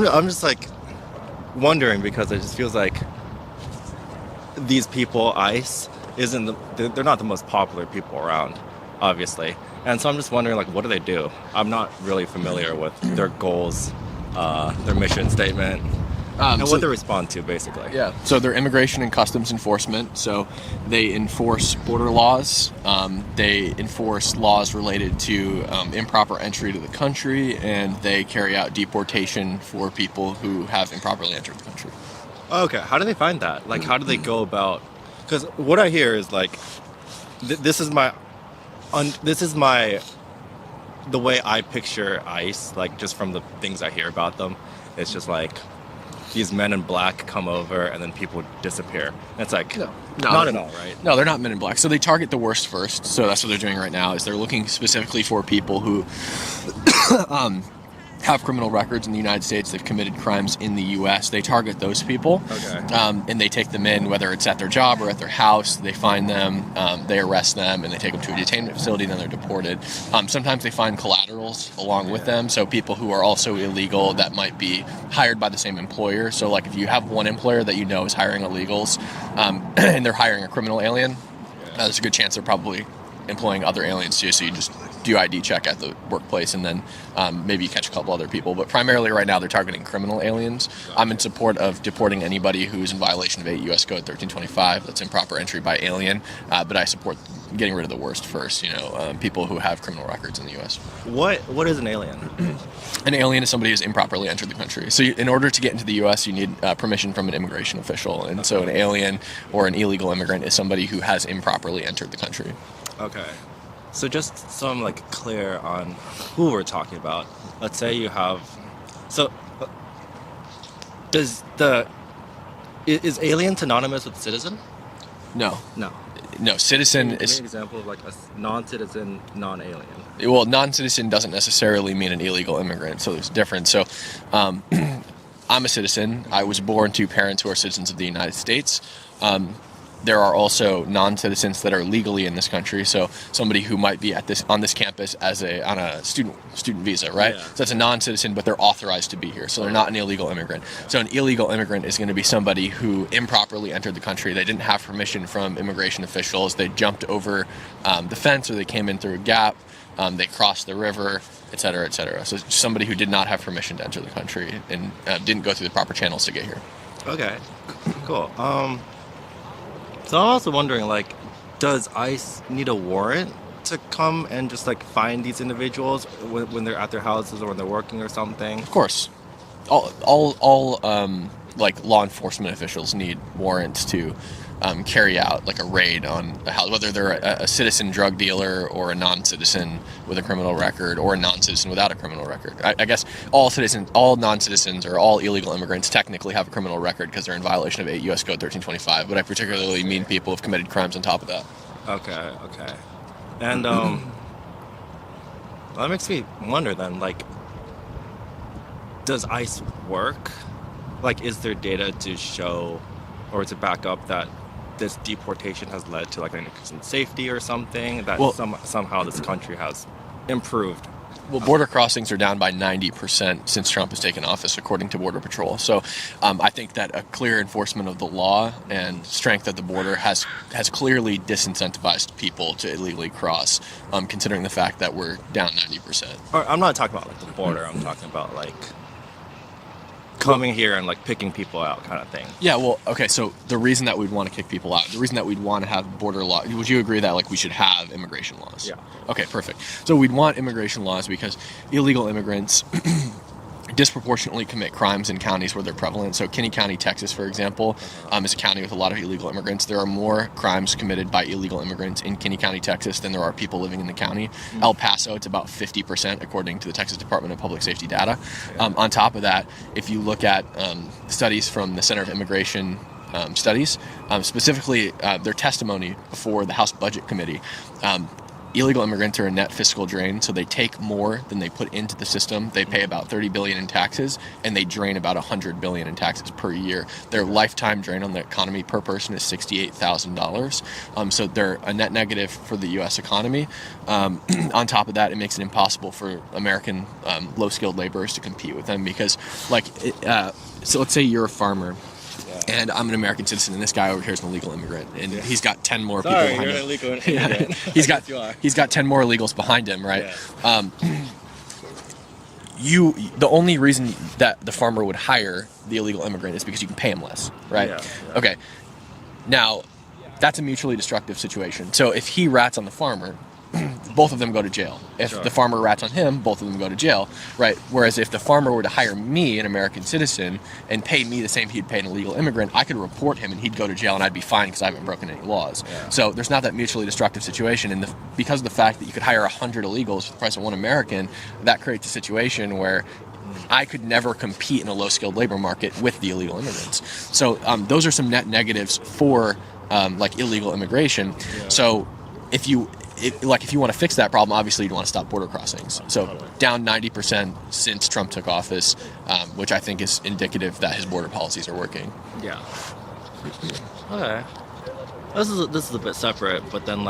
I'm just like wondering because it just feels like these people, ICE, isn't they're not the most popular people around, obviously. And so I'm just wondering, like, what do they do? I'm not really familiar with their goals, their mission statement, and what they respond to, basically. Yeah. So they're immigration and customs enforcement. So they enforce border laws. They enforce laws related to improper entry to the country, and they carry out deportation for people who have improperly entered the country. Okay, how do they find that? Like, how do they go about? Because what I hear is like, this is my the way I picture ICE, like just from the things I hear about them. It's just like these men in black come over and then people disappear. And it's like, No, not at all, right? No, they're not men in black. So they target the worst first. So that's what they're doing right now. Is they're looking specifically for people who have criminal records in the United States. They've committed crimes in the U.S. They target those people, and they take them in, whether it's at their job or at their house. They find them, they arrest them, and they take them to a detainment facility, and then they're deported. Sometimes they find collaterals along with them, so people who are also illegal that might be hired by the same employer. So like if you have one employer that you know is hiring illegals, and they're hiring a criminal alien, there's a good chance they're probably employing other aliens too, so you just do ID check at the workplace, and then maybe you catch a couple other people. But primarily right now they're targeting criminal aliens. I'm in support of deporting anybody who's in violation of 8 U.S. Code 1325. That's improper entry by alien. But I support getting rid of the worst first, people who have criminal records in the U.S. What is an alien? An alien is somebody who's improperly entered the country. So in order to get into the U.S., you need permission from an immigration official. And so an alien or an illegal immigrant is somebody who has improperly entered the country. Okay. So just so I'm like clear on who we're talking about. Let's say you have, is alien synonymous with citizen? No. No. No, citizen Give me is... an example of like a non-citizen, non-alien. Well, non-citizen doesn't necessarily mean an illegal immigrant, so there's a difference. So I'm a citizen. I was born to parents who are citizens of the United States. There are also non-citizens that are legally in this country. So somebody who might be on this campus on a student visa, right? Yeah. So that's a non-citizen, but they're authorized to be here. So they're not an illegal immigrant. So an illegal immigrant is going to be somebody who improperly entered the country. They didn't have permission from immigration officials. They jumped over the fence, or they came in through a gap. They crossed the river, et cetera, et cetera. So somebody who did not have permission to enter the country and didn't go through the proper channels to get here. Okay, cool. So I'm also wondering, like, does ICE need a warrant to come and just like find these individuals when they're at their houses or when they're working or something? Of course, all like law enforcement officials need warrants to carry out like a raid on a house, whether they're a citizen drug dealer or a non-citizen with a criminal record or a non-citizen without a criminal record. I guess all non-citizens or all illegal immigrants technically have a criminal record because they're in violation of 8 U.S. Code 1325, but I particularly mean people who've committed crimes on top of that. Okay. And that makes me wonder then, like, does ICE work? Like, is there data to show or to back up that this deportation has led to like an increase in safety or something, that somehow this country has improved? Well, border crossings are down by 90% since Trump has taken office, according to Border Patrol. So I think that a clear enforcement of the law and strength at the border has clearly disincentivized people to illegally cross, considering the fact that we're down 90%. I'm not talking about like the border. I'm talking about like coming here and like picking people out kind of thing. Yeah, well, okay, so the reason that we'd want to kick people out, the reason that we'd want to have border law, would you agree that like we should have immigration laws? Yeah. Okay, perfect. So we'd want immigration laws because illegal immigrants disproportionately commit crimes in counties where they're prevalent. So Kinney County, Texas, for example, is a county with a lot of illegal immigrants. There are more crimes committed by illegal immigrants in Kinney County, Texas, than there are people living in the county. Mm-hmm. El Paso, it's about 50%, according to the Texas Department of Public Safety data. On top of that, if you look at studies from the Center of Immigration Studies, specifically their testimony before the House Budget Committee, illegal immigrants are a net fiscal drain, so they take more than they put into the system. They pay about $30 billion in taxes, and they drain about $100 billion in taxes per year. Their lifetime drain on the economy per person is $68,000. So they're a net negative for the U.S. economy. On top of that, it makes it impossible for American low-skilled laborers to compete with them because, so let's say you're a farmer. And I'm an American citizen, and this guy over here is an illegal immigrant, and he's got 10 more people behind him. You're an illegal immigrant. he's got 10 more illegals behind him, right? Yeah. The only reason that the farmer would hire the illegal immigrant is because you can pay him less, right? Yeah. Okay. Now, that's a mutually destructive situation. So if he rats on the farmer, both of them go to jail. If the farmer rats on him, both of them go to jail, right? Whereas if the farmer were to hire me, an American citizen, and pay me the same he'd pay an illegal immigrant, I could report him and he'd go to jail and I'd be fine because I haven't broken any laws. Yeah. So there's not that mutually destructive situation. And because of the fact that you could hire 100 illegals for the price of one American, that creates a situation where I could never compete in a low-skilled labor market with the illegal immigrants. So those are some net negatives for illegal immigration. Yeah. So if you want to fix that problem, obviously you'd want to stop border crossings. So down 90% since Trump took office, which I think is indicative that his border policies are working. Yeah. Okay. This is a bit separate, but then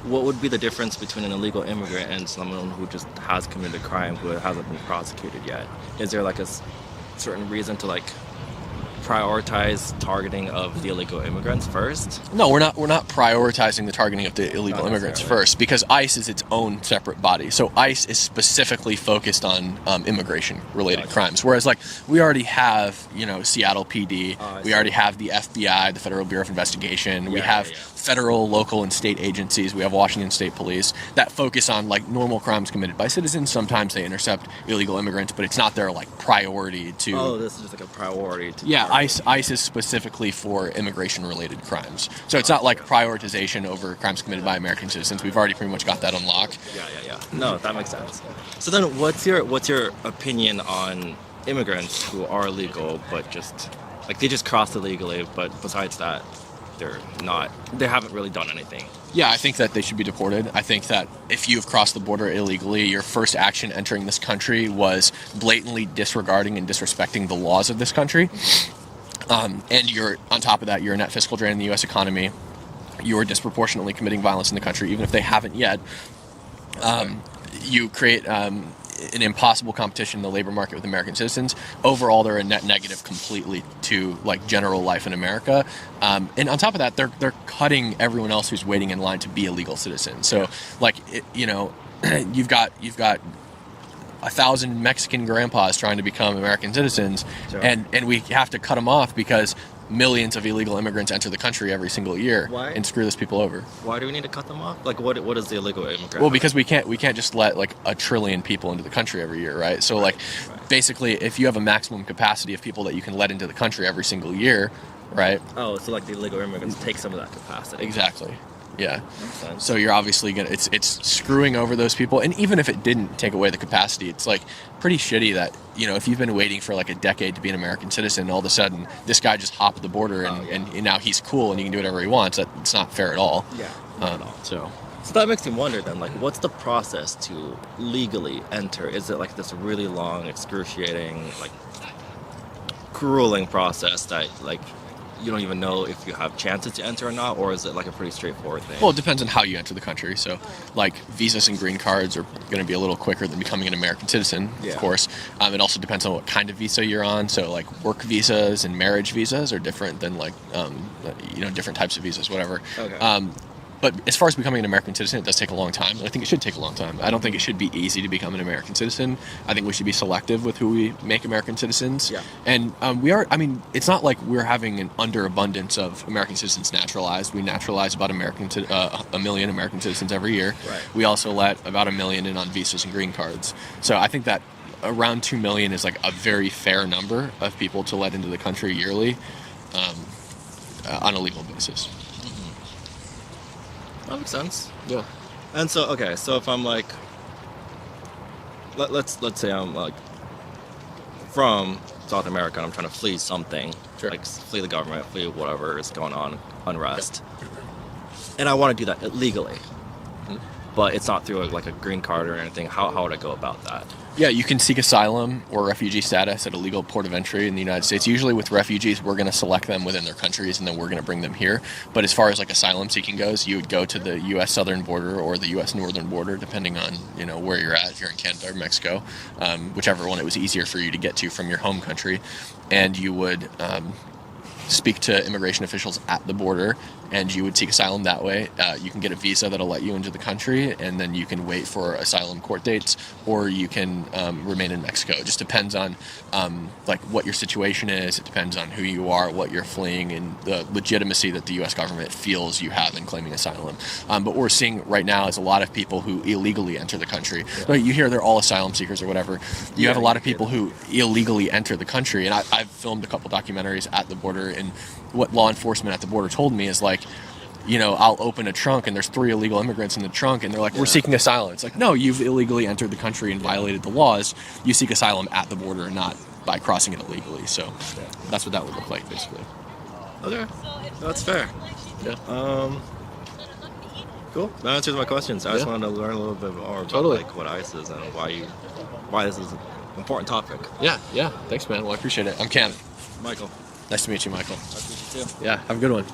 what would be the difference between an illegal immigrant and someone who just has committed a crime who hasn't been prosecuted yet? Is there a certain reason to prioritize targeting of the illegal immigrants first? No, we're not prioritizing the targeting of the illegal immigrants first because ICE is its own separate body. So ICE is specifically focused on immigration-related crimes, whereas we already have Seattle PD, we already have the FBI, the Federal Bureau of Investigation, we have federal, local, and state agencies. We have Washington State Police that focus on normal crimes committed by citizens. Sometimes they intercept illegal immigrants, but it's not their priority to. Oh, this is just a priority to. Yeah, ICE is specifically for immigration-related crimes. So it's not prioritization over crimes committed by American citizens. We've already pretty much got that on lock. Yeah. No, that makes sense. So then, what's your opinion on immigrants who are illegal but just they just crossed illegally, but besides that, they haven't really done anything? Yeah, I think that they should be deported. I think that if you've crossed the border illegally, your first action entering this country was blatantly disregarding and disrespecting the laws of this country. And you're, on top of that, you're a net fiscal drain in the U.S. economy. You're disproportionately committing violence in the country, even if they haven't yet. You create an impossible competition in the labor market with American citizens. Overall, they're a net negative completely to general life in America. And on top of that, they're cutting everyone else who's waiting in line to be a legal citizen. So you've got 1,000 Mexican grandpas trying to become American citizens, and we have to cut them off because millions of illegal immigrants enter the country every single year. Why? And screw those people over. Why do we need to cut them off? What is the illegal immigrant? Well, because we can't just let 1 trillion people into the country every year, right? So basically, if you have a maximum capacity of people that you can let into the country every single year, right? Oh, so the illegal immigrants take some of that capacity. Exactly. Yeah. Makes sense. So you're obviously it's screwing over those people, and even if it didn't take away the capacity, it's pretty shitty that if you've been waiting for a decade to be an American citizen, all of a sudden this guy just hopped the border and now he's cool and he can do whatever he wants. It's not fair at all. Yeah. Not at all. So that makes me wonder then, what's the process to legally enter? Is it this really long, excruciating, grueling process that you don't even know if you have chances to enter or not, or is it a pretty straightforward thing? Well, it depends on how you enter the country. So, visas and green cards are going to be a little quicker than becoming an American citizen, of course. It also depends on what kind of visa you're on. So, work visas and marriage visas are different than different types of visas, whatever. Okay. But as far as becoming an American citizen, it does take a long time. I think it should take a long time. I don't think it should be easy to become an American citizen. I think we should be selective with who we make American citizens. Yeah. And it's not like we're having an underabundance of American citizens naturalized. We naturalize about a million American citizens every year. Right. We also let about 1 million in on visas and green cards. So I think that around 2 million is a very fair number of people to let into the country yearly on a legal basis. That makes sense. Yeah. And so if I'm let's say I'm from South America and I'm trying to flee something, flee the government, flee whatever is going on, unrest, and I want to do that legally. but it's not through like a green card or anything. How would I go about that? Yeah, you can seek asylum or refugee status at a legal port of entry in the United States. Usually with refugees, we're going to select them within their countries, and then we're going to bring them here. But as far as like asylum seeking goes, you would go to the U.S. southern border or the U.S. northern border, depending on where you're at, if you're in Canada or Mexico, whichever one it was easier for you to get to from your home country. And you would speak to immigration officials at the border, and you would seek asylum that way. You can get a visa that'll let you into the country, and then you can wait for asylum court dates, or you can remain in Mexico. It just depends on like what your situation is. It depends on who you are, what you're fleeing, and the legitimacy that the U.S. government feels you have in claiming asylum. But what we're seeing right now is a lot of people who illegally enter the country. Yeah. You hear they're all asylum seekers or whatever. You have a lot of people who illegally enter the country, and I've filmed a couple documentaries at the border, and what law enforcement at the border told me is like, I'll open a trunk and there's 3 illegal immigrants in the trunk, and they're like, we're seeking asylum. It's like, no, you've illegally entered the country and violated the laws. You seek asylum at the border, not by crossing it illegally. So that's what that would look like, basically. Okay, that's fair. Yeah. Cool. That answers my questions. I just wanted to learn a little bit more about like what ICE is and why this is an important topic. Yeah. Thanks, man. Well, I appreciate it. I'm Ken. Michael. Nice to meet you, Michael. Nice to meet you too. Yeah, have a good one.